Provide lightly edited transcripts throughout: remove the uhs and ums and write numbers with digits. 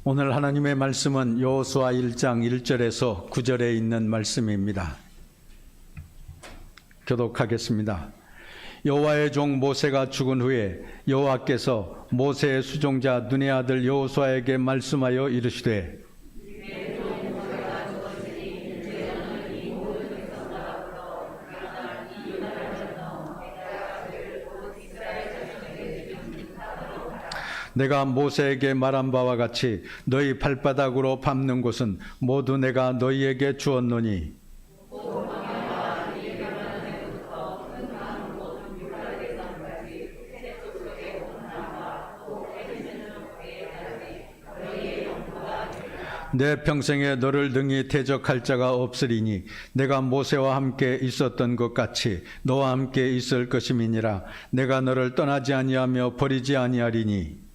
오늘 하나님의 말씀은 여호수아 1장 1절에서 9절에 있는 말씀입니다. 교독하겠습니다. 여호와의 종 모세가 죽은 후에 여호와께서 모세의 수종자 눈의 아들 여호수아에게 말씀하여 이르시되 내가 모세에게 말한 바와 같이 너희 발바닥으로 밟는 곳은 모두 내가 너희에게 주었노니 내 평생에 너를 능히 대적할 자가 없으리니 내가 모세와 함께 있었던 것 같이 너와 함께 있을 것임이니라. 내가 너를 떠나지 아니하며 버리지 아니하리니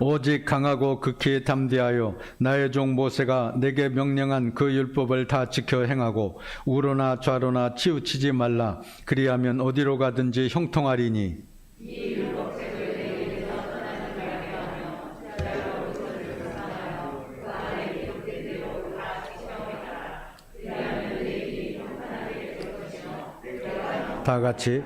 오직 강하고 극히 담대하여 나의 종 모세가 내게 명령한 그 율법을 다 지켜 행하고 우로나 좌로나 치우치지 말라. 그리하면 어디로 가든지 형통하리니 다 같이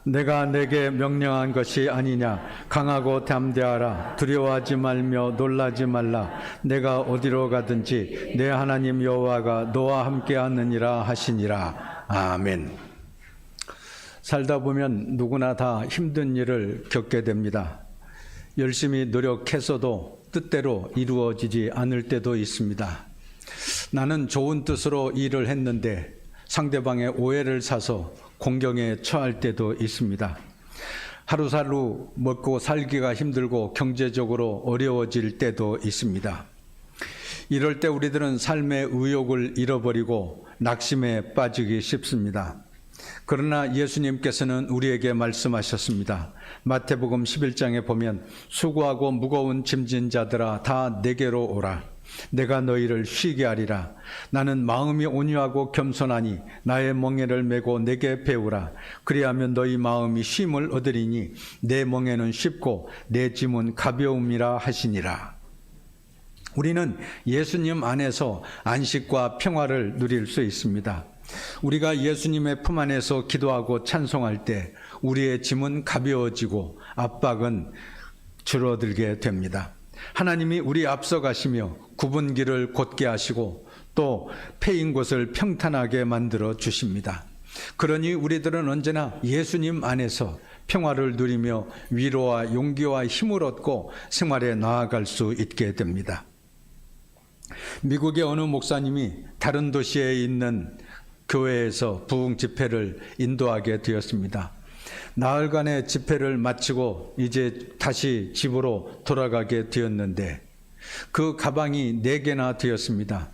내가 내게 명령한 것이 아니냐. 강하고 담대하라. 두려워하지 말며 놀라지 말라. 내가 어디로 가든지 내 하나님 여호와가 너와 함께 하느니라 하시니라. 아멘. 살다 보면 누구나 다 힘든 일을 겪게 됩니다. 열심히 노력해서도 뜻대로 이루어지지 않을 때도 있습니다. 나는 좋은 뜻으로 일을 했는데 상대방의 오해를 사서 공경에 처할 때도 있습니다. 하루살루 먹고 살기가 힘들고 경제적으로 어려워질 때도 있습니다. 이럴 때 우리들은 삶의 의욕을 잃어버리고 낙심에 빠지기 쉽습니다. 그러나 예수님께서는 우리에게 말씀하셨습니다. 마태복음 11장에 보면 수고하고 무거운 짐진 자들아 다 내게로 오라. 내가 너희를 쉬게 하리라. 나는 마음이 온유하고 겸손하니 나의 멍에를 메고 내게 배우라. 그리하면 너희 마음이 쉼을 얻으리니 내 멍에는 쉽고 내 짐은 가벼움이라 하시니라. 우리는 예수님 안에서 안식과 평화를 누릴 수 있습니다. 우리가 예수님의 품 안에서 기도하고 찬송할 때 우리의 짐은 가벼워지고 압박은 줄어들게 됩니다. 하나님이 우리 앞서 가시며 굽은 길을 곧게 하시고 또 패인 곳을 평탄하게 만들어 주십니다. 그러니 우리들은 언제나 예수님 안에서 평화를 누리며 위로와 용기와 힘을 얻고 생활에 나아갈 수 있게 됩니다. 미국의 어느 목사님이 다른 도시에 있는 교회에서 부흥 집회를 인도하게 되었습니다. 나흘간의 집회를 마치고 이제 다시 집으로 돌아가게 되었는데 그 가방이 4개나 되었습니다.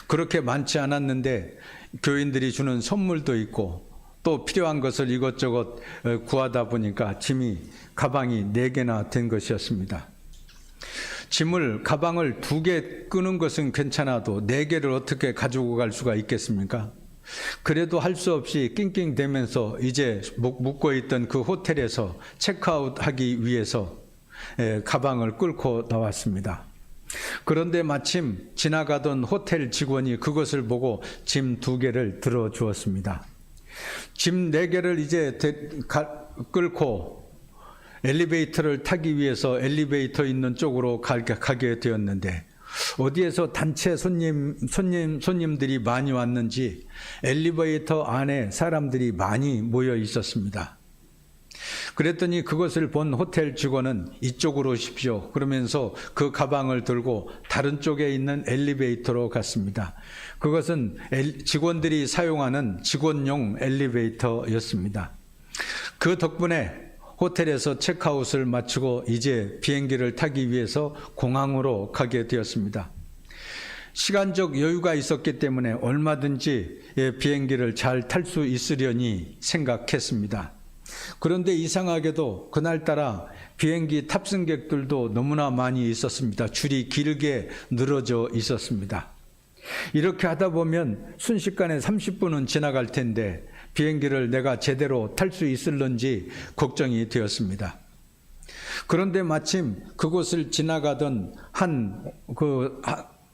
그렇게 많지 않았는데 교인들이 주는 선물도 있고 또 필요한 것을 이것저것 구하다 보니까 가방이 4개나 된 것이었습니다. 가방을 2개 끄는 것은 괜찮아도 4개를 어떻게 가지고 갈 수가 있겠습니까? 그래도 할 수 없이 낑낑대면서 이제 묵고 있던 그 호텔에서 체크아웃하기 위해서 가방을 끌고 나왔습니다. 그런데 마침 지나가던 호텔 직원이 그것을 보고 짐 2개를 들어주었습니다. 짐 4개를 이제 끌고 엘리베이터를 타기 위해서 엘리베이터 있는 쪽으로 가게 되었는데 어디에서 단체 손님들이 많이 왔는지 엘리베이터 안에 사람들이 많이 모여 있었습니다. 그랬더니 그것을 본 호텔 직원은 이쪽으로 오십시오. 그러면서 그 가방을 들고 다른 쪽에 있는 엘리베이터로 갔습니다. 그것은 직원들이 사용하는 직원용 엘리베이터였습니다. 그 덕분에 호텔에서 체크아웃을 마치고 이제 비행기를 타기 위해서 공항으로 가게 되었습니다. 시간적 여유가 있었기 때문에 얼마든지 비행기를 잘 탈 수 있으려니 생각했습니다. 그런데 이상하게도 그날따라 비행기 탑승객들도 너무나 많이 있었습니다. 줄이 길게 늘어져 있었습니다. 이렇게 하다 보면 순식간에 30분은 지나갈 텐데 비행기를 내가 제대로 탈 수 있을런지 걱정이 되었습니다. 그런데 마침 그곳을 지나가던 한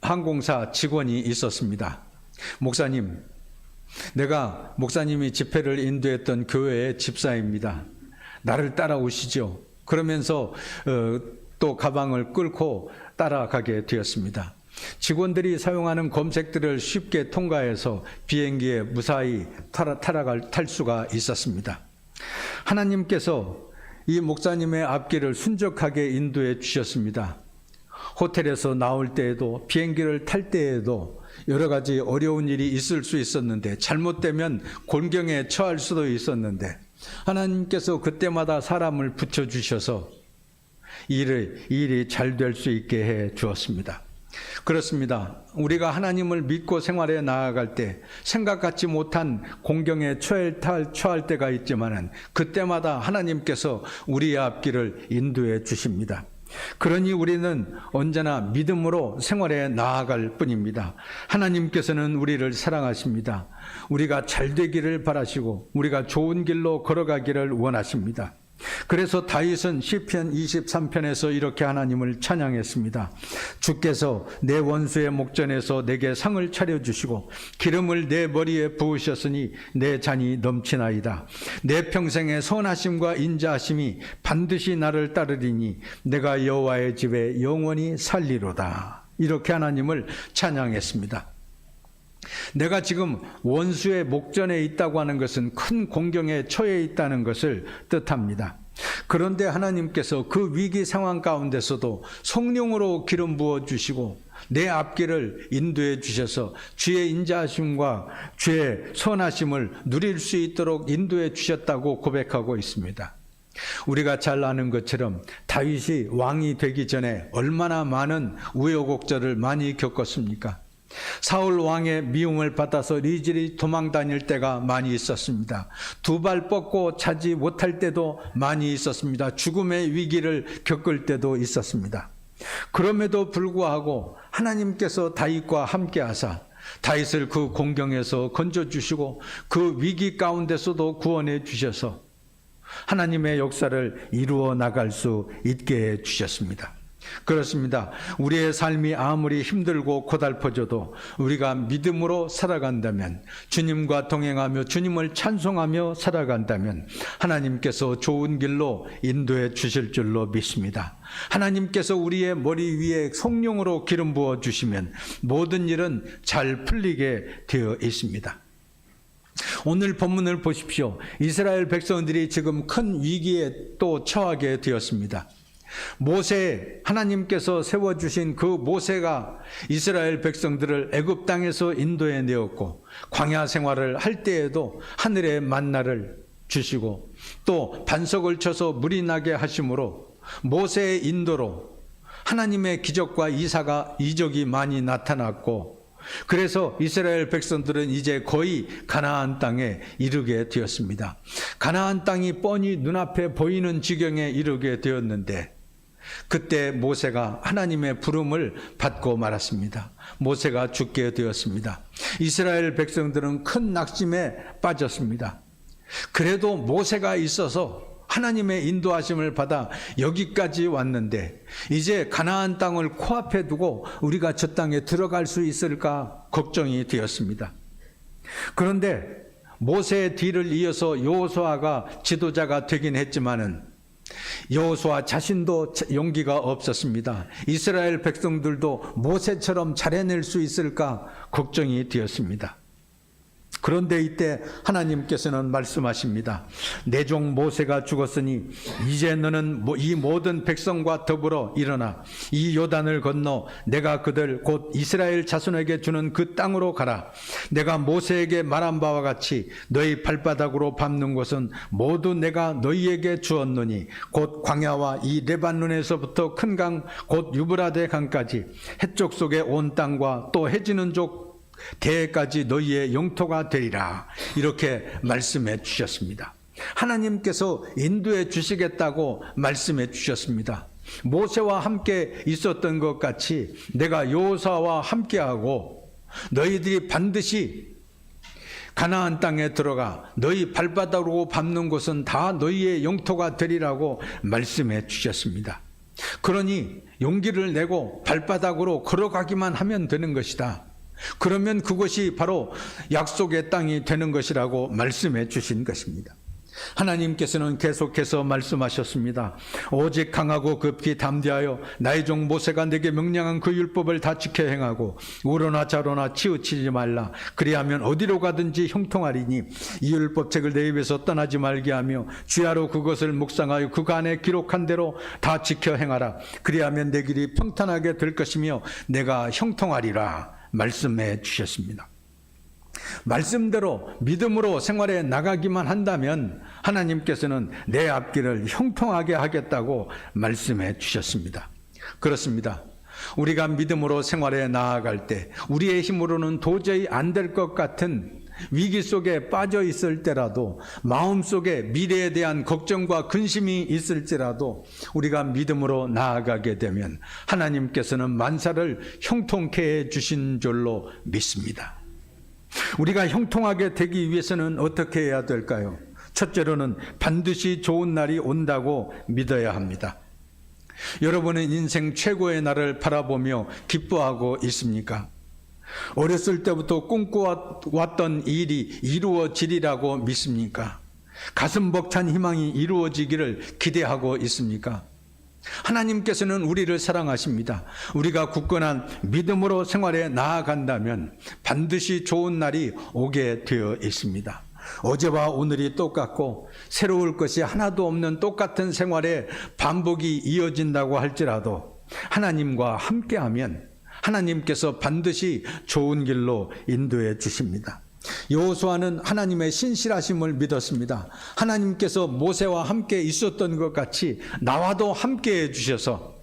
항공사 직원이 있었습니다. 목사님, 내가 목사님이 집회를 인도했던 교회의 집사입니다. 나를 따라오시죠. 그러면서 또 가방을 끌고 따라가게 되었습니다. 직원들이 사용하는 검색들을 쉽게 통과해서 비행기에 무사히 탈 수가 있었습니다. 하나님께서 이 목사님의 앞길을 순적하게 인도해 주셨습니다. 호텔에서 나올 때에도 비행기를 탈 때에도 여러 가지 어려운 일이 있을 수 있었는데, 잘못되면 곤경에 처할 수도 있었는데, 하나님께서 그때마다 사람을 붙여주셔서 일이 잘 될 수 있게 해 주었습니다. 그렇습니다. 우리가 하나님을 믿고 생활해 나아갈 때 생각같지 못한 공경에 처할 때가 있지만은 그때마다 하나님께서 우리의 앞길을 인도해 주십니다. 그러니 우리는 언제나 믿음으로 생활해 나아갈 뿐입니다. 하나님께서는 우리를 사랑하십니다. 우리가 잘 되기를 바라시고 우리가 좋은 길로 걸어가기를 원하십니다. 그래서 다윗은 시편 23편에서 이렇게 하나님을 찬양했습니다. 주께서 내 원수의 목전에서 내게 상을 차려주시고 기름을 내 머리에 부으셨으니 내 잔이 넘치나이다. 내 평생의 선하심과 인자하심이 반드시 나를 따르리니 내가 여호와의 집에 영원히 살리로다. 이렇게 하나님을 찬양했습니다. 내가 지금 원수의 목전에 있다고 하는 것은 큰 공경에 처해 있다는 것을 뜻합니다. 그런데 하나님께서 그 위기 상황 가운데서도 성령으로 기름 부어 주시고 내 앞길을 인도해 주셔서 주의 인자하심과 주의 선하심을 누릴 수 있도록 인도해 주셨다고 고백하고 있습니다. 우리가 잘 아는 것처럼 다윗이 왕이 되기 전에 얼마나 많은 우여곡절을 많이 겪었습니까? 사울 왕의 미움을 받아서 이리저리 도망 다닐 때가 많이 있었습니다. 두 발 뻗고 차지 못할 때도 많이 있었습니다. 죽음의 위기를 겪을 때도 있었습니다. 그럼에도 불구하고 하나님께서 다윗과 함께 하사 다윗을 그 공경에서 건져주시고 그 위기 가운데서도 구원해 주셔서 하나님의 역사를 이루어 나갈 수 있게 해 주셨습니다. 그렇습니다. 우리의 삶이 아무리 힘들고 고달퍼져도 우리가 믿음으로 살아간다면, 주님과 동행하며 주님을 찬송하며 살아간다면 하나님께서 좋은 길로 인도해 주실 줄로 믿습니다. 하나님께서 우리의 머리 위에 성령으로 기름 부어 주시면 모든 일은 잘 풀리게 되어 있습니다. 오늘 본문을 보십시오. 이스라엘 백성들이 지금 큰 위기에 또 처하게 되었습니다. 모세, 하나님께서 세워주신 그 모세가 이스라엘 백성들을 애굽 땅에서 인도해 내었고 광야 생활을 할 때에도 하늘의 만나를 주시고 또 반석을 쳐서 물이 나게 하심으로 모세의 인도로 하나님의 기적과 이적이 많이 나타났고, 그래서 이스라엘 백성들은 이제 거의 가나안 땅에 이르게 되었습니다. 가나안 땅이 뻔히 눈앞에 보이는 지경에 이르게 되었는데 그때 모세가 하나님의 부름을 받고 말았습니다. 모세가 죽게 되었습니다. 이스라엘 백성들은 큰 낙심에 빠졌습니다. 그래도 모세가 있어서 하나님의 인도하심을 받아 여기까지 왔는데 이제 가나안 땅을 코앞에 두고 우리가 저 땅에 들어갈 수 있을까 걱정이 되었습니다. 그런데 모세의 뒤를 이어서 여호수아가 지도자가 되긴 했지만은 여호수아 자신도 용기가 없었습니다. 이스라엘 백성들도 모세처럼 잘 해낼 수 있을까 걱정이 되었습니다. 그런데 이때 하나님께서는 말씀하십니다. 내 종 모세가 죽었으니 이제 너는 이 모든 백성과 더불어 일어나 이 요단을 건너 내가 그들 곧 이스라엘 자손에게 주는 그 땅으로 가라. 내가 모세에게 말한 바와 같이 너희 발바닥으로 밟는 곳은 모두 내가 너희에게 주었노니 곧 광야와 이 레반논에서부터 큰 강 곧 유브라데 강까지 해쪽 속의 온 땅과 또 해지는 쪽 대까지 너희의 영토가 되리라. 이렇게 말씀해 주셨습니다. 하나님께서 인도해 주시겠다고 말씀해 주셨습니다. 모세와 함께 있었던 것 같이 내가 여호수아와 함께하고 너희들이 반드시 가나안 땅에 들어가 너희 발바닥으로 밟는 곳은 다 너희의 영토가 되리라고 말씀해 주셨습니다. 그러니 용기를 내고 발바닥으로 걸어가기만 하면 되는 것이다. 그러면 그것이 바로 약속의 땅이 되는 것이라고 말씀해 주신 것입니다. 하나님께서는 계속해서 말씀하셨습니다. 오직 강하고 급히 담대하여 나의 종 모세가 내게 명령한 그 율법을 다 지켜 행하고 우로나 좌로나 치우치지 말라. 그리하면 어디로 가든지 형통하리니 이 율법책을 내 입에서 떠나지 말게 하며 주야로 그것을 묵상하여 그 안에 기록한 대로 다 지켜 행하라. 그리하면 내 길이 평탄하게 될 것이며 내가 형통하리라 말씀해 주셨습니다. 말씀대로 믿음으로 생활해 나가기만 한다면 하나님께서는 내 앞길을 형통하게 하겠다고 말씀해 주셨습니다. 그렇습니다. 우리가 믿음으로 생활해 나아갈 때 우리의 힘으로는 도저히 안 될 것 같은 위기 속에 빠져 있을 때라도 마음속에 미래에 대한 걱정과 근심이 있을지라도 우리가 믿음으로 나아가게 되면 하나님께서는 만사를 형통케 해 주신 줄로 믿습니다. 우리가 형통하게 되기 위해서는 어떻게 해야 될까요? 첫째로는 반드시 좋은 날이 온다고 믿어야 합니다. 여러분은 인생 최고의 날을 바라보며 기뻐하고 있습니까? 어렸을 때부터 꿈꿔왔던 일이 이루어지리라고 믿습니까? 가슴 벅찬 희망이 이루어지기를 기대하고 있습니까? 하나님께서는 우리를 사랑하십니다. 우리가 굳건한 믿음으로 생활해 나아간다면 반드시 좋은 날이 오게 되어 있습니다. 어제와 오늘이 똑같고 새로울 것이 하나도 없는 똑같은 생활에 반복이 이어진다고 할지라도 하나님과 함께하면 하나님께서 반드시 좋은 길로 인도해 주십니다. 여호수아는 하나님의 신실하심을 믿었습니다. 하나님께서 모세와 함께 있었던 것 같이 나와도 함께 해주셔서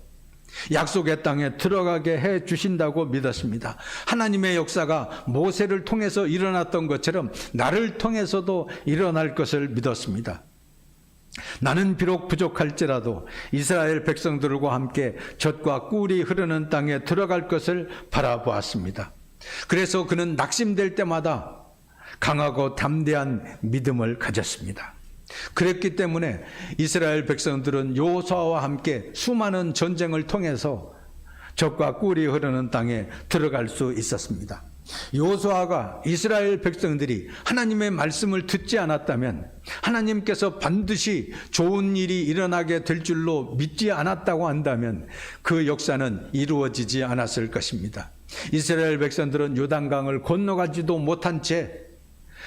약속의 땅에 들어가게 해 주신다고 믿었습니다. 하나님의 역사가 모세를 통해서 일어났던 것처럼 나를 통해서도 일어날 것을 믿었습니다. 나는 비록 부족할지라도 이스라엘 백성들과 함께 젖과 꿀이 흐르는 땅에 들어갈 것을 바라보았습니다. 그래서 그는 낙심될 때마다 강하고 담대한 믿음을 가졌습니다. 그랬기 때문에 이스라엘 백성들은 여호수아와 함께 수많은 전쟁을 통해서 젖과 꿀이 흐르는 땅에 들어갈 수 있었습니다. 여호수아가 이스라엘 백성들이 하나님의 말씀을 듣지 않았다면 하나님께서 반드시 좋은 일이 일어나게 될 줄로 믿지 않았다고 한다면 그 역사는 이루어지지 않았을 것입니다. 이스라엘 백성들은 요단강을 건너가지도 못한 채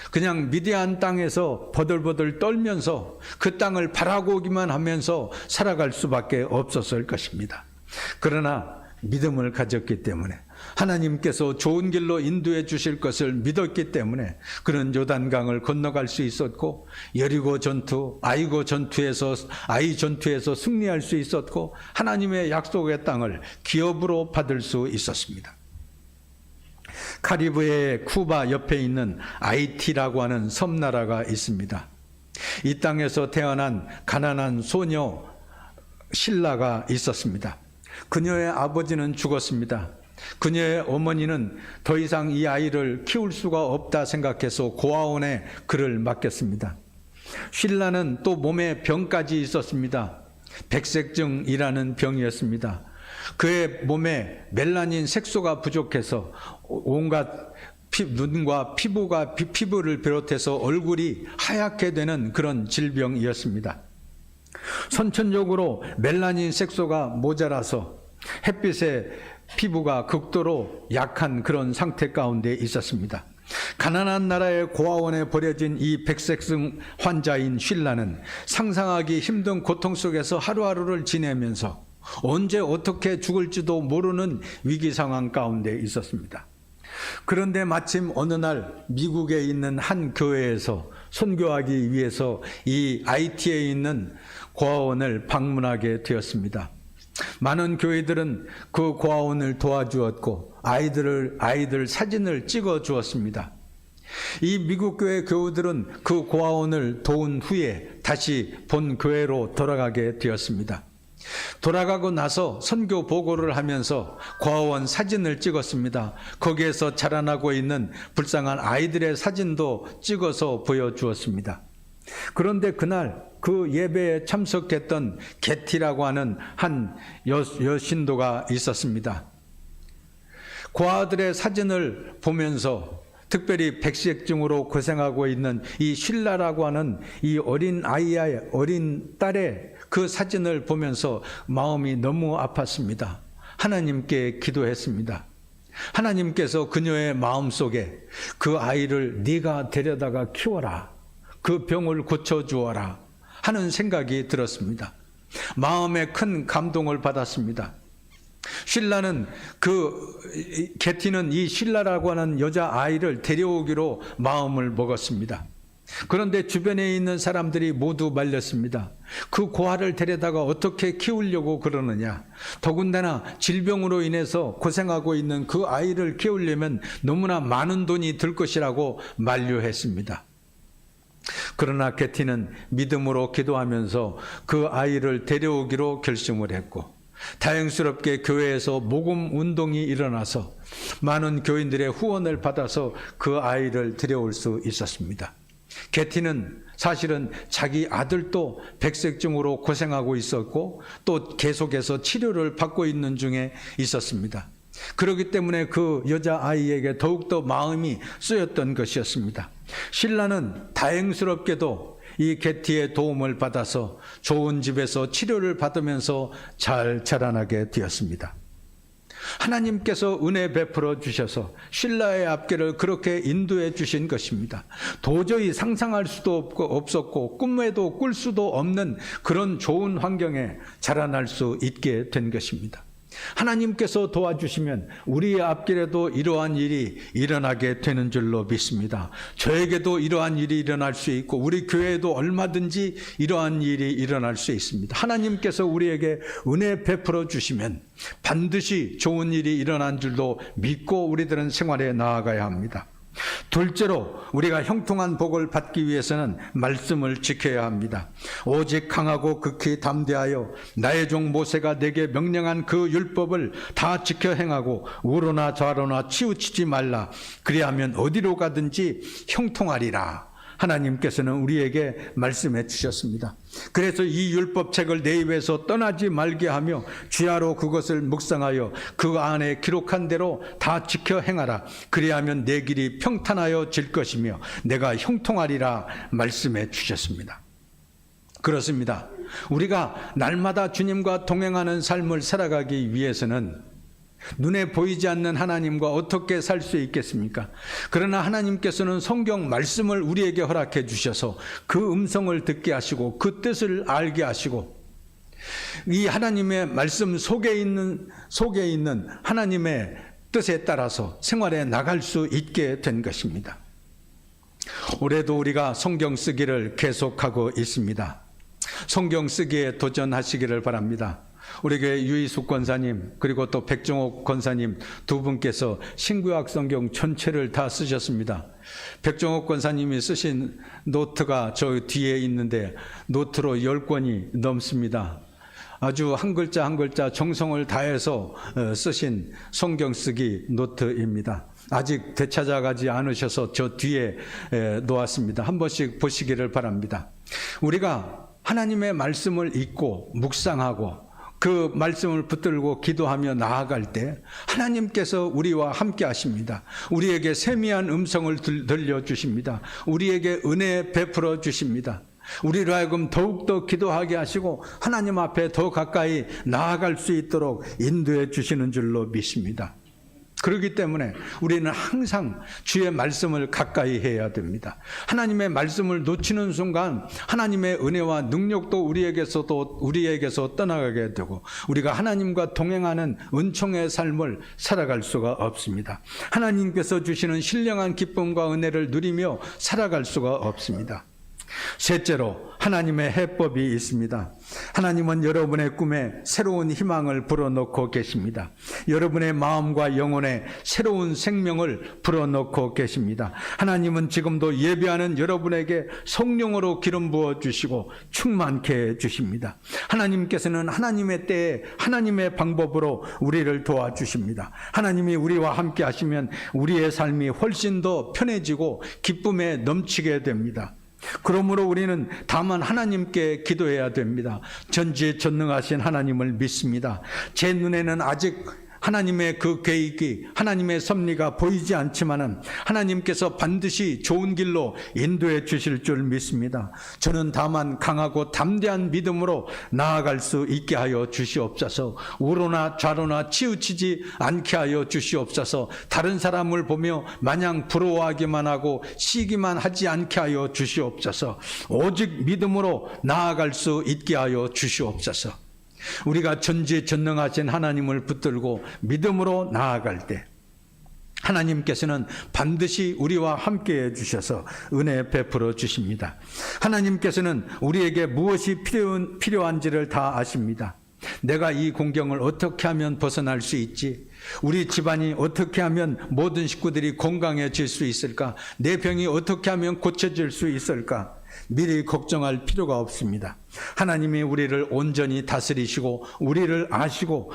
그냥 미디안 땅에서 버들버들 떨면서 그 땅을 바라보기만 하면서 살아갈 수밖에 없었을 것입니다. 그러나 믿음을 가졌기 때문에 하나님께서 좋은 길로 인도해 주실 것을 믿었기 때문에 그는 요단강을 건너갈 수 있었고 여리고 전투, 아이 전투에서 승리할 수 있었고 하나님의 약속의 땅을 기업으로 받을 수 있었습니다. 카리브해의 쿠바 옆에 있는 아이티라고 하는 섬나라가 있습니다. 이 땅에서 태어난 가난한 소녀 실라가 있었습니다. 그녀의 아버지는 죽었습니다. 그녀의 어머니는 더 이상 이 아이를 키울 수가 없다 생각해서 고아원에 그를 맡겼습니다. 실라는 또 몸에 병까지 있었습니다. 백색증이라는 병이었습니다. 그의 몸에 멜라닌 색소가 부족해서 온갖 눈과 피부를 비롯해서 얼굴이 하얗게 되는 그런 질병이었습니다. 선천적으로 멜라닌 색소가 모자라서 햇빛에 피부가 극도로 약한 그런 상태 가운데 있었습니다. 가난한 나라의 고아원에 버려진 이 백색증 환자인 쉴라는 상상하기 힘든 고통 속에서 하루하루를 지내면서 언제 어떻게 죽을지도 모르는 위기 상황 가운데 있었습니다. 그런데 마침 어느 날 미국에 있는 한 교회에서 선교하기 위해서 이 IT에 있는 고아원을 방문하게 되었습니다. 많은 교회들은 그 고아원을 도와주었고 아이들 사진을 찍어 주었습니다. 이 미국 교회 교우들은 그 고아원을 도운 후에 다시 본 교회로 돌아가게 되었습니다. 돌아가고 나서 선교 보고를 하면서 고아원 사진을 찍었습니다. 거기에서 자라나고 있는 불쌍한 아이들의 사진도 찍어서 보여주었습니다. 그런데 그날 그 예배에 참석했던 게티라고 하는 한 여신도가 있었습니다. 고아들의 사진을 보면서 특별히 백색증으로 고생하고 있는 이 쉴라라고 하는 이 어린 아이의 어린 딸의 그 사진을 보면서 마음이 너무 아팠습니다. 하나님께 기도했습니다. 하나님께서 그녀의 마음속에 그 아이를 네가 데려다가 키워라, 그 병을 고쳐주어라 하는 생각이 들었습니다. 마음에 큰 감동을 받았습니다. 쉴라는 게티는 이 쉴라라고 하는 여자아이를 데려오기로 마음을 먹었습니다. 그런데 주변에 있는 사람들이 모두 말렸습니다. 그 고아를 데려다가 어떻게 키우려고 그러느냐. 더군다나 질병으로 인해서 고생하고 있는 그 아이를 키우려면 너무나 많은 돈이 들 것이라고 만류했습니다. 그러나 게티는 믿음으로 기도하면서 그 아이를 데려오기로 결심을 했고, 다행스럽게 교회에서 모금 운동이 일어나서 많은 교인들의 후원을 받아서 그 아이를 데려올 수 있었습니다. 게티는 사실은 자기 아들도 백색증으로 고생하고 있었고 또 계속해서 치료를 받고 있는 중에 있었습니다. 그렇기 때문에 그 여자아이에게 더욱더 마음이 쓰였던 것이었습니다. 쉴라는 다행스럽게도 이 게티의 도움을 받아서 좋은 집에서 치료를 받으면서 잘 자라나게 되었습니다. 하나님께서 은혜 베풀어 주셔서 쉴라의 앞길을 그렇게 인도해 주신 것입니다. 도저히 상상할 수도 없었고 꿈에도 꿀 수도 없는 그런 좋은 환경에 자라날 수 있게 된 것입니다. 하나님께서 도와주시면 우리의 앞길에도 이러한 일이 일어나게 되는 줄로 믿습니다. 저에게도 이러한 일이 일어날 수 있고 우리 교회에도 얼마든지 이러한 일이 일어날 수 있습니다. 하나님께서 우리에게 은혜 베풀어 주시면 반드시 좋은 일이 일어난 줄도 믿고 우리들은 생활에 나아가야 합니다. 둘째로 우리가 형통한 복을 받기 위해서는 말씀을 지켜야 합니다. 오직 강하고 극히 담대하여 나의 종 모세가 내게 명령한 그 율법을 다 지켜 행하고 우로나 좌로나 치우치지 말라. 그리하면 어디로 가든지 형통하리라. 하나님께서는 우리에게 말씀해 주셨습니다. 그래서 이 율법책을 내 입에서 떠나지 말게 하며 주야로 그것을 묵상하여 그 안에 기록한 대로 다 지켜 행하라. 그리하면 내 길이 평탄하여질 것이며 내가 형통하리라 말씀해 주셨습니다. 그렇습니다. 우리가 날마다 주님과 동행하는 삶을 살아가기 위해서는 눈에 보이지 않는 하나님과 어떻게 살 수 있겠습니까? 그러나 하나님께서는 성경 말씀을 우리에게 허락해 주셔서 그 음성을 듣게 하시고 그 뜻을 알게 하시고 이 하나님의 말씀 속에 있는 하나님의 뜻에 따라서 생활에 나갈 수 있게 된 것입니다. 올해도 우리가 성경 쓰기를 계속하고 있습니다. 성경 쓰기에 도전하시기를 바랍니다. 우리 교회 유희숙 권사님 그리고 또 백종옥 권사님 두 분께서 신구약 성경 전체를 다 쓰셨습니다. 백종옥 권사님이 쓰신 노트가 저 뒤에 있는데 노트로 10권이 넘습니다. 아주 한 글자 한 글자 정성을 다해서 쓰신 성경 쓰기 노트입니다. 아직 되찾아가지 않으셔서 저 뒤에 놓았습니다. 한 번씩 보시기를 바랍니다. 우리가 하나님의 말씀을 읽고 묵상하고 그 말씀을 붙들고 기도하며 나아갈 때 하나님께서 우리와 함께 하십니다. 우리에게 세미한 음성을 들려주십니다. 우리에게 은혜 베풀어 주십니다. 우리로 하여금 더욱더 기도하게 하시고 하나님 앞에 더 가까이 나아갈 수 있도록 인도해 주시는 줄로 믿습니다. 그렇기 때문에 우리는 항상 주의 말씀을 가까이 해야 됩니다. 하나님의 말씀을 놓치는 순간 하나님의 은혜와 능력도 우리에게서 떠나가게 되고 우리가 하나님과 동행하는 은총의 삶을 살아갈 수가 없습니다. 하나님께서 주시는 신령한 기쁨과 은혜를 누리며 살아갈 수가 없습니다. 셋째로 하나님의 해법이 있습니다. 하나님은 여러분의 꿈에 새로운 희망을 불어넣고 계십니다. 여러분의 마음과 영혼에 새로운 생명을 불어넣고 계십니다. 하나님은 지금도 예배하는 여러분에게 성령으로 기름 부어주시고 충만케 해주십니다. 하나님께서는 하나님의 때에 하나님의 방법으로 우리를 도와주십니다. 하나님이 우리와 함께 하시면 우리의 삶이 훨씬 더 편해지고 기쁨에 넘치게 됩니다. 그러므로 우리는 다만 하나님께 기도해야 됩니다. 전지전능하신 하나님을 믿습니다. 제 눈에는 아직 하나님의 그 계획이, 하나님의 섭리가 보이지 않지만은 하나님께서 반드시 좋은 길로 인도해 주실 줄 믿습니다. 저는 다만 강하고 담대한 믿음으로 나아갈 수 있게 하여 주시옵소서. 우로나 좌로나 치우치지 않게 하여 주시옵소서. 다른 사람을 보며 마냥 부러워하기만 하고 시기만 하지 않게 하여 주시옵소서. 오직 믿음으로 나아갈 수 있게 하여 주시옵소서. 우리가 전지전능하신 하나님을 붙들고 믿음으로 나아갈 때 하나님께서는 반드시 우리와 함께 해주셔서 은혜 베풀어 주십니다. 하나님께서는 우리에게 무엇이 필요한지를 다 아십니다. 내가 이 공경을 어떻게 하면 벗어날 수 있지? 우리 집안이 어떻게 하면 모든 식구들이 건강해질 수 있을까? 내 병이 어떻게 하면 고쳐질 수 있을까? 미리 걱정할 필요가 없습니다. 하나님이 우리를 온전히 다스리시고 우리를 아시고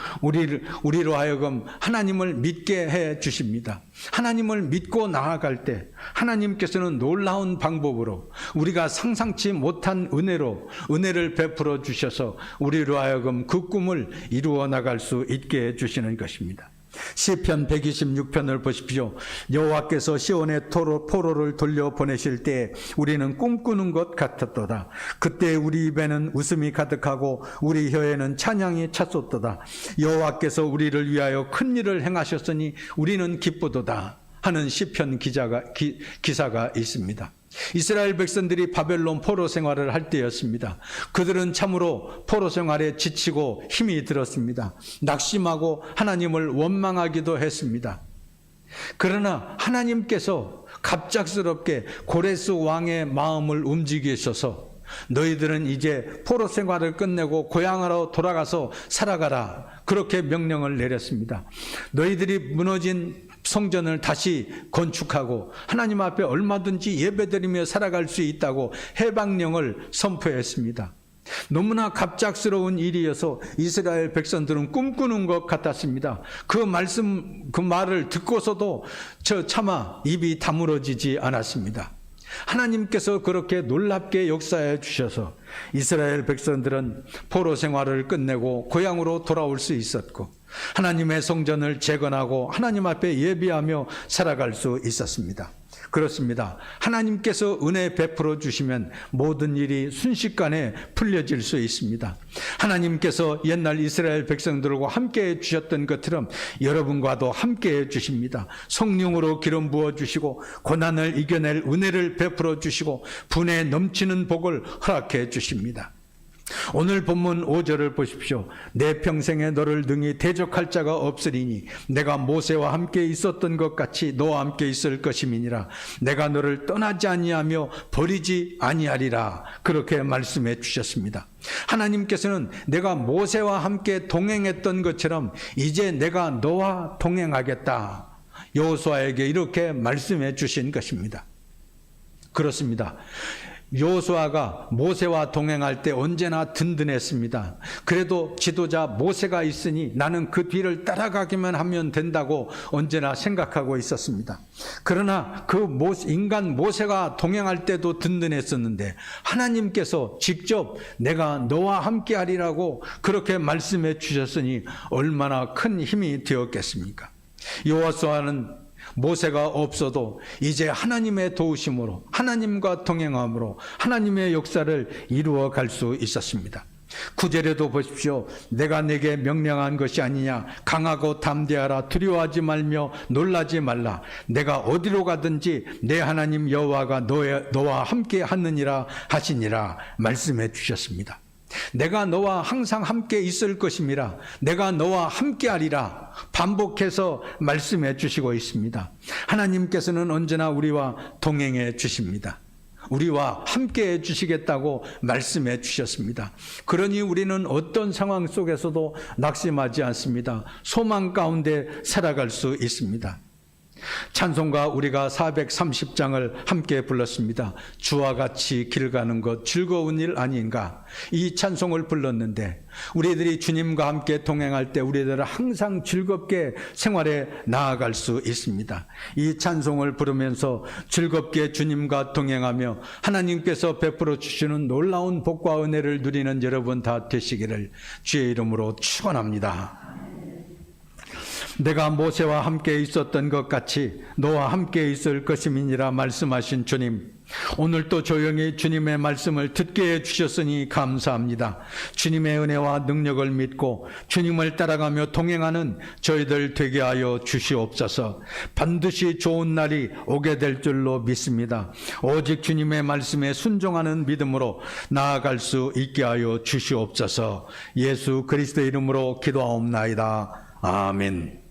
우리로 하여금 하나님을 믿게 해 주십니다. 하나님을 믿고 나아갈 때 하나님께서는 놀라운 방법으로 우리가 상상치 못한 은혜를 베풀어 주셔서 우리로 하여금 그 꿈을 이루어 나갈 수 있게 해 주시는 것입니다. 시편 126편을 보십시오. 여호와께서 시온의 포로를 돌려보내실 때 우리는 꿈꾸는 것 같았도다. 그때 우리 입에는 웃음이 가득하고 우리 혀에는 찬양이 찼었도다. 여호와께서 우리를 위하여 큰 일을 행하셨으니 우리는 기쁘도다 하는 시편 기사가 있습니다. 이스라엘 백성들이 바벨론 포로 생활을 할 때였습니다. 그들은 참으로 포로 생활에 지치고 힘이 들었습니다. 낙심하고 하나님을 원망하기도 했습니다. 그러나 하나님께서 갑작스럽게 고레스 왕의 마음을 움직이셔서 너희들은 이제 포로 생활을 끝내고 고향으로 돌아가서 살아가라, 그렇게 명령을 내렸습니다. 너희들이 무너진 성전을 다시 건축하고 하나님 앞에 얼마든지 예배드리며 살아갈 수 있다고 해방령을 선포했습니다. 너무나 갑작스러운 일이어서 이스라엘 백성들은 꿈꾸는 것 같았습니다. 그 말을 듣고서도 차마 입이 다물어지지 않았습니다. 하나님께서 그렇게 놀랍게 역사해 주셔서 이스라엘 백성들은 포로 생활을 끝내고 고향으로 돌아올 수 있었고 하나님의 성전을 재건하고 하나님 앞에 예배하며 살아갈 수 있었습니다. 그렇습니다. 하나님께서 은혜 베풀어 주시면 모든 일이 순식간에 풀려질 수 있습니다. 하나님께서 옛날 이스라엘 백성들과 함께 해 주셨던 것처럼 여러분과도 함께 해 주십니다. 성령으로 기름 부어 주시고 고난을 이겨낼 은혜를 베풀어 주시고 분에 넘치는 복을 허락해 주십니다. 오늘 본문 5절을 보십시오. 내 평생에 너를 능히 대적할 자가 없으리니 내가 모세와 함께 있었던 것 같이 너와 함께 있을 것임이니라. 내가 너를 떠나지 아니하며 버리지 아니하리라. 그렇게 말씀해 주셨습니다. 하나님께서는 내가 모세와 함께 동행했던 것처럼 이제 내가 너와 동행하겠다, 여호수아에게 이렇게 말씀해 주신 것입니다. 그렇습니다. 여호수아가 모세와 동행할 때 언제나 든든했습니다. 그래도 지도자 모세가 있으니 나는 그 뒤를 따라가기만 하면 된다고 언제나 생각하고 있었습니다. 그러나 그 인간 모세가 동행할 때도 든든했었는데 하나님께서 직접 내가 너와 함께하리라고 그렇게 말씀해 주셨으니 얼마나 큰 힘이 되었겠습니까? 여호수아는 모세가 없어도 이제 하나님의 도우심으로, 하나님과 동행함으로 하나님의 역사를 이루어 갈 수 있었습니다. 9절에도 보십시오. 내가 내게 명령한 것이 아니냐. 강하고 담대하라. 두려워하지 말며 놀라지 말라. 내가 어디로 가든지 내 하나님 여호와가 너와 함께 하느니라 하시니라 말씀해 주셨습니다. 내가 너와 항상 함께 있을 것임이라. 내가 너와 함께 하리라. 반복해서 말씀해 주시고 있습니다. 하나님께서는 언제나 우리와 동행해 주십니다. 우리와 함께 해주시겠다고 말씀해 주셨습니다. 그러니 우리는 어떤 상황 속에서도 낙심하지 않습니다. 소망 가운데 살아갈 수 있습니다. 찬송가 우리가 430장을 함께 불렀습니다. 주와 같이 길 가는 것 즐거운 일 아닌가. 이 찬송을 불렀는데 우리들이 주님과 함께 동행할 때 우리들은 항상 즐겁게 생활에 나아갈 수 있습니다. 이 찬송을 부르면서 즐겁게 주님과 동행하며 하나님께서 베풀어 주시는 놀라운 복과 은혜를 누리는 여러분 다 되시기를 주의 이름으로 축원합니다. 내가 모세와 함께 있었던 것 같이 너와 함께 있을 것임이니라 말씀하신 주님, 오늘 또 조용히 주님의 말씀을 듣게 해주셨으니 감사합니다. 주님의 은혜와 능력을 믿고 주님을 따라가며 동행하는 저희들 되게 하여 주시옵소서. 반드시 좋은 날이 오게 될 줄로 믿습니다. 오직 주님의 말씀에 순종하는 믿음으로 나아갈 수 있게 하여 주시옵소서. 예수 그리스도의 이름으로 기도하옵나이다. 아멘.